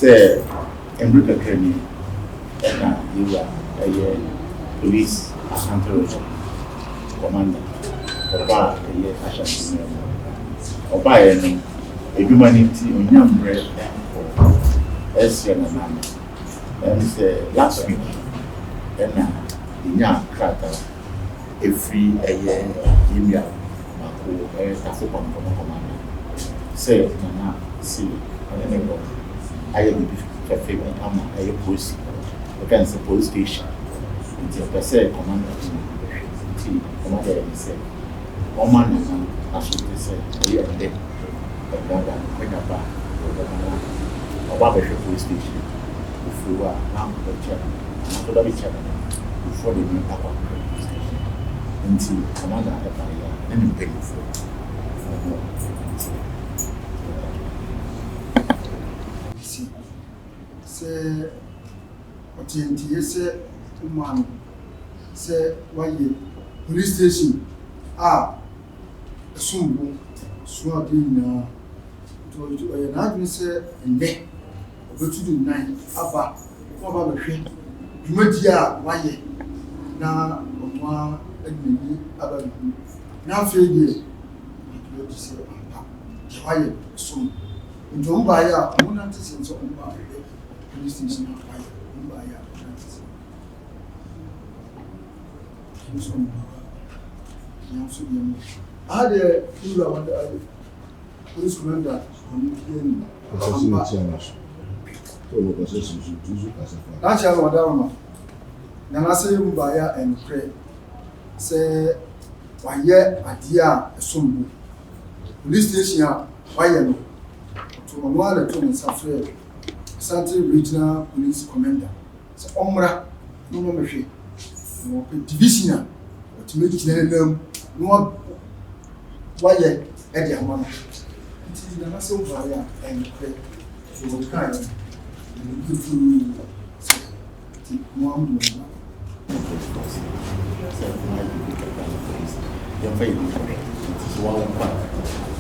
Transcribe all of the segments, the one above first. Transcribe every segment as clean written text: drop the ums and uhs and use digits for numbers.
say America Crane and you are a police Antoa commander Oba a Ashanti Oba a humanity on young bread for SNM. And last week, and the young crater every a year, India, Mako, Tasopon commander. Say, Nana, see, I am a favorite Amma, I police. Against the police station. It's a per se commander. Commander, he said, "Oh man, I should say, we are dead." But rather, bring up a police station. If we were now the chairman, and the chairman, before they meet up on the police station. Until commander had a fire, and pay for it. Say, what you say, man, say, why you police station? A soon, swapping to an administrator and then go to the 9 about the train. You might hear why now one enemy about now failure. You say, why soon? Don't buy a monument in so police station of fire. Don't buy a I had a ruler on the police commander on that's how Madame Nana say Mubaya and pray. Say, why, a dear, a sumbu. Police station, why, no. To one to Safre, Santa Regional Police Commander. So, Omra, no more division, but to make it no why, Eddie Amana. It is Nana so Mubaya and pray. So, what kind of beautiful one.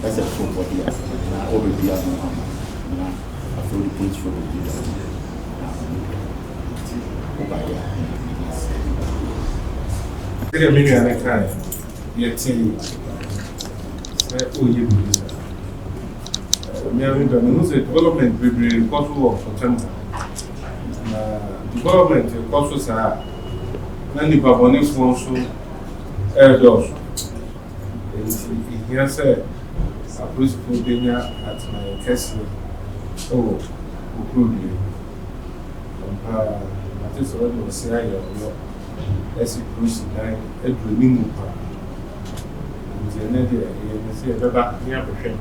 That's a full body. I already have no armor. I feel the police for the development will be possible of September. Development costs are many Babonic sponsor airdoors. Here said a principal dinner at my castle. Oh, good. That is what was saying. As you push the line, every minute. The Nadia, you say, near the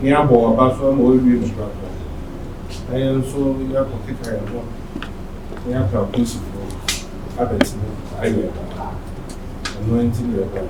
near about some old women. I am so you have to take care we have to principle habits. I anointing your body.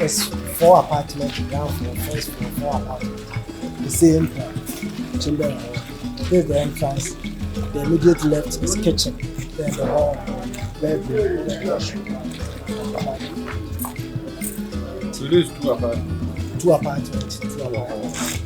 It's 4 apartments, ground floor, first floor, 4 apartments. The same plan. Children hall. This is the entrance. The immediate left is kitchen. Then the hall, bedroom, then washroom. So these 2 apartments. 2 apartments, 2 apartments.